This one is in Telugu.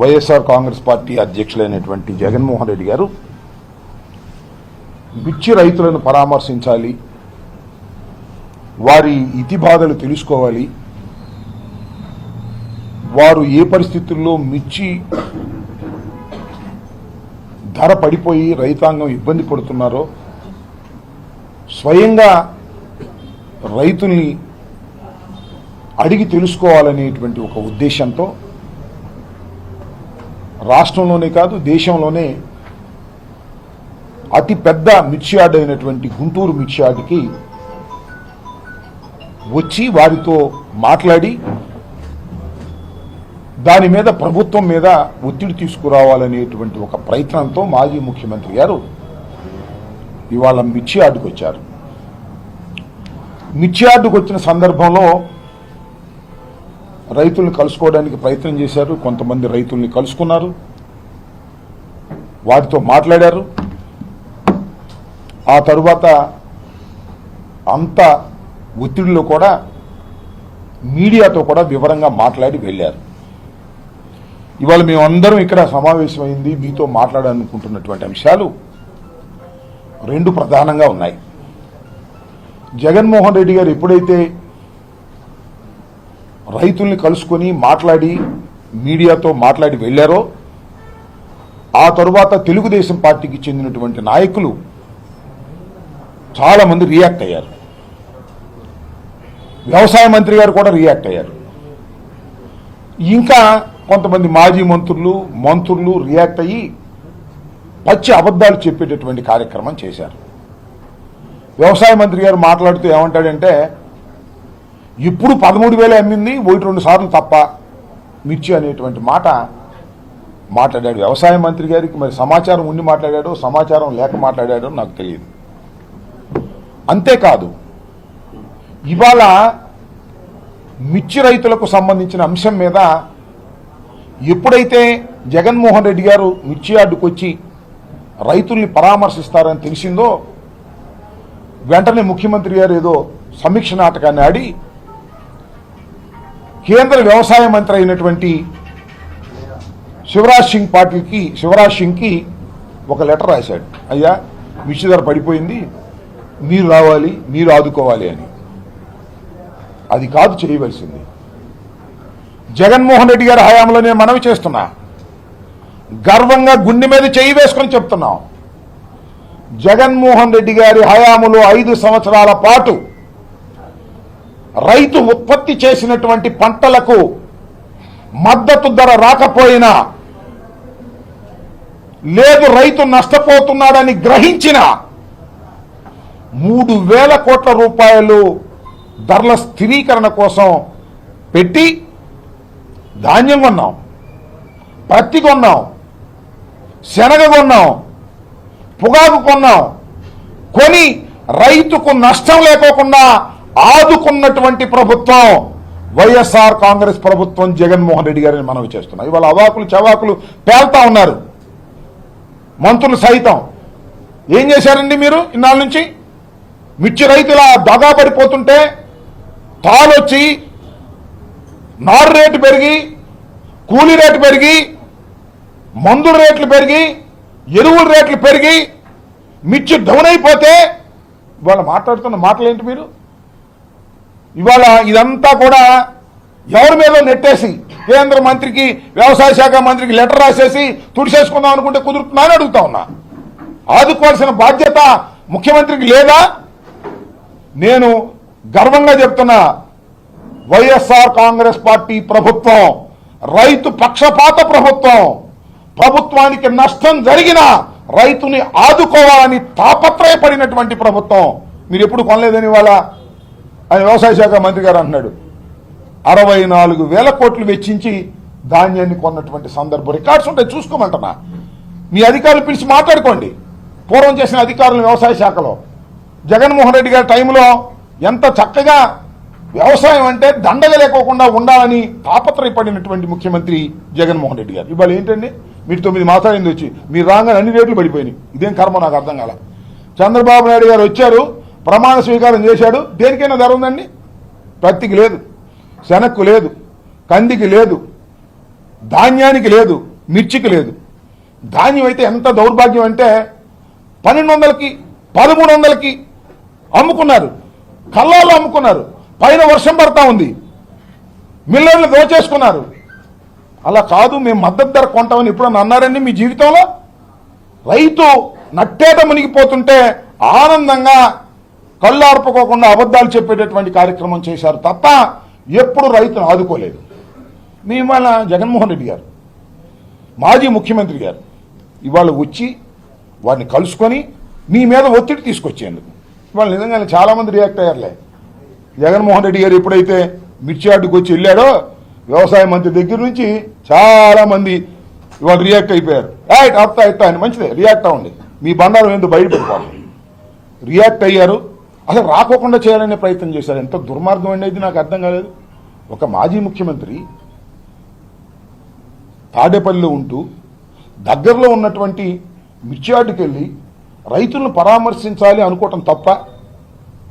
వైఎస్ఆర్ కాంగ్రెస్ పార్టీ అధ్యక్షులైనటువంటి జగన్మోహన్ రెడ్డి గారు మిర్చి రైతులను పరామర్శించాలి, వారి ఇతిబాధలు తెలుసుకోవాలి, వారు ఏ పరిస్థితుల్లో మిర్చి ధర పడిపోయి రైతాంగం ఇబ్బంది పడుతున్నారో స్వయంగా రైతుల్ని అడిగి తెలుసుకోవాలనేటువంటి ఒక ఉద్దేశంతో రాష్ట్రంలోనే కాదు దేశంలోనే అతి పెద్ద మిర్చి యార్డ్ అయినటువంటి గుంటూరు మిర్చి యార్డ్కి వచ్చి వారితో మాట్లాడి దాని మీద ప్రభుత్వం మీద ఒత్తిడి తీసుకురావాలనేటువంటి ఒక ప్రయత్నంతో మాజీ ముఖ్యమంత్రి గారు ఇవాళ మిర్చి యార్డుకు వచ్చారు. మిర్చి యార్డుకు వచ్చిన సందర్భంలో రైతుల్ని కలుసుకోవడానికి ప్రయత్నం చేశారు. కొంతమంది రైతుల్ని కలుసుకున్నారు, వారితో మాట్లాడారు. ఆ తరువాత అంత ఒత్తిడిలో కూడా మీడియాతో కూడా వివరంగా మాట్లాడి వెళ్ళారు. ఇవాళ మేమందరం ఇక్కడ సమావేశమైంది మీతో మాట్లాడాలనుకుంటున్నటువంటి అంశాలు రెండు ప్రధానంగా ఉన్నాయి. జగన్మోహన్ రెడ్డి గారు ఎప్పుడైతే రైతుల్ని కలుసుకొని మాట్లాడి మీడియాతో మాట్లాడి వెళ్ళారో ఆ తరువాత తెలుగుదేశం పార్టీకి చెందినటువంటి నాయకులు చాలా మంది రియాక్ట్ అయ్యారు. వ్యవసాయ మంత్రి గారు కూడా రియాక్ట్ అయ్యారు. ఇంకా కొంతమంది మాజీ మంత్రులు రియాక్ట్ అయ్యి పచ్చి అబద్ధాలు చెప్పేటటువంటి కార్యక్రమం చేశారు. వ్యవసాయ మంత్రి గారు మాట్లాడుతూ ఏమంటాడంటే ఇప్పుడు 13,000 అమ్మింది 1-2 సార్లు తప్ప మిర్చి అనేటువంటి మాట మాట్లాడాడు. వ్యవసాయ మంత్రి గారికి మరి సమాచారం ఉండి మాట్లాడాడో సమాచారం లేక మాట్లాడాడో నాకు తెలియదు. అంతేకాదు ఇవాళ మిర్చి రైతులకు సంబంధించిన అంశం మీద ఎప్పుడైతే జగన్మోహన్ రెడ్డి గారు మిర్చి యార్డుకు వచ్చి రైతుల్ని పరామర్శిస్తారని తెలిసిందో వెంటనే ముఖ్యమంత్రి గారు ఏదో సమీక్ష నాటకాన్ని ఆడి కేంద్ర వ్యవసాయ మంత్రి అయినటువంటి శివరాజ్ సింగ్కి ఒక లెటర్ రాశాడు. అయ్యా మిర్చి ధర పడిపోయింది, మీరు రావాలి, మీరు ఆదుకోవాలి అని. అది కాదు చేయవలసింది. జగన్మోహన్ రెడ్డి గారి హయాంలో నేను మనవి చేస్తున్నా, గర్వంగా గుండె మీద చేయి వేసుకొని చెప్తున్నాం, జగన్మోహన్ రెడ్డి గారి హయాంలో 5 సంవత్సరాల పాటు రైతు ఉత్పత్తి చేసినటువంటి పంటలకు మద్దతు ధర రాకపోయినా లేదు రైతు నష్టపోతున్నాడని గ్రహించిన 3,000 కోట్ల రూపాయలు ధరల స్థిరీకరణ కోసం పెట్టి ధాన్యం కొన్నాం, పత్తి కొన్నాం, శనగ కొన్నాం, పొగాకు కొన్నాం. కొని రైతుకు నష్టం లేకోకుండా ఆదుకున్నటువంటి ప్రభుత్వం వైఎస్ఆర్ కాంగ్రెస్ ప్రభుత్వం జగన్మోహన్ రెడ్డి గారిని మనవి చేస్తున్నాం. ఇవాళ అవాకులు చవాకులు పేల్తా ఉన్నారు మంత్రులు సైతం. ఏం చేశారండి మీరు ఇన్నాళ్ళ నుంచి? మిర్చి రైతుల దగా పడిపోతుంటే తాళొచ్చి నారు రేటు పెరిగి, కూలీ రేటు పెరిగి, మందుల రేట్లు పెరిగి, ఎరువుల రేట్లు పెరిగి మిర్చి డౌన్ అయిపోతే ఇవాళ మాట్లాడుతున్న మాటలేంటి మీరు? ఇవాళ ఇదంతా కూడా ఎవరి మీద నెట్టేసి కేంద్ర మంత్రికి వ్యవసాయ శాఖ మంత్రికి లెటర్ రాసేసి తుడిచేసుకుందాం అనుకుంటే కుదురుతుందా అని అడుగుతా ఉన్నా. ఆదుకోవాల్సిన బాధ్యత ముఖ్యమంత్రికి లేదా? నేను గర్వంగా చెప్తున్నా, వైఎస్ఆర్ కాంగ్రెస్ పార్టీ ప్రభుత్వం రైతు పక్షపాత ప్రభుత్వం. ప్రభుత్వానికి నష్టం జరిగినా రైతుని ఆదుకోవాలని తాపత్రయపడినటువంటి ప్రభుత్వం. మీరు ఎప్పుడు కొనలేదని వాళ్ళ ఆయన వ్యవసాయ శాఖ మంత్రి గారు అంటున్నాడు. 64,000 కోట్లు వెచ్చించి ధాన్యాన్ని కొన్నటువంటి సందర్భం రికార్డ్స్ ఉంటాయి, చూసుకోమంటున్నా. మీ అధికారులు పిలిచి మాట్లాడుకోండి. పూర్వం చేసిన అధికారులు వ్యవసాయ శాఖలో జగన్మోహన్ రెడ్డి గారి టైంలో ఎంత చక్కగా వ్యవసాయం అంటే దండగ లేకోకుండా ఉండాలని తాపత్రయపడినటువంటి ముఖ్యమంత్రి జగన్మోహన్ రెడ్డి గారు. ఇవాళ ఏంటండి మీరు 9 మాసాలైంది వచ్చి మీరు రాగానే అన్ని రేట్లు పడిపోయినాయి. ఇదేం కర్మ నాకు అర్థం కాల. చంద్రబాబు నాయుడు గారు వచ్చారు, ప్రమాణ స్వీకారం చేశాడు. దేనికైనా ధర ఉందండి? పత్తికి లేదు, శనక్కు లేదు, కందికి లేదు, ధాన్యానికి లేదు, మిర్చికి లేదు. ధాన్యం అయితే ఎంత దౌర్భాగ్యం అంటే 1200కి 1300కి అమ్ముకున్నారు, కల్లాలో అమ్ముకున్నారు. పైన వర్షం పడతా ఉంది, మిల్లర్లు దోచేసుకున్నారు. అలా కాదు, మేము మద్దతు ధర కొంటామని ఎప్పుడన్నా అన్నారండి మీ జీవితంలో? రైతు నట్టేట మునిగిపోతుంటే ఆనందంగా కళ్ళు ఆర్పుకోకుండా అబద్ధాలు చెప్పేటటువంటి కార్యక్రమం చేశారు తప్ప ఎప్పుడు రైతును ఆదుకోలేదు. మీ ఇవాళ జగన్మోహన్ రెడ్డి గారు, మాజీ ముఖ్యమంత్రి గారు ఇవాళ వచ్చి వారిని కలుసుకొని మీ మీద ఒత్తిడి తీసుకొచ్చేందుకు ఇవాళ నిజంగానే చాలామంది రియాక్ట్ అయ్యారులే. జగన్మోహన్ రెడ్డి గారు ఎప్పుడైతే మిర్చి యార్డుకు వచ్చి వెళ్ళాడో వ్యవసాయ మంత్రి దగ్గర నుంచి చాలామంది ఇవాళ రియాక్ట్ అయిపోయారు. అత్తా అని మంచిదే, రియాక్ట్ అవ్వండి, మీ బండారం ఎందుకు బయటపడిపోవాలి. రియాక్ట్ అయ్యారు, అసలు రాకోకుండా చేయాలనే ప్రయత్నం చేశారు. ఎంత దుర్మార్గం అనేది నాకు అర్థం కాలేదు. ఒక మాజీ ముఖ్యమంత్రి తాడేపల్లిలో ఉంటూ దగ్గరలో ఉన్నటువంటి మిర్చి యార్డుకి వెళ్ళి రైతులను పరామర్శించాలి అనుకోవటం తప్ప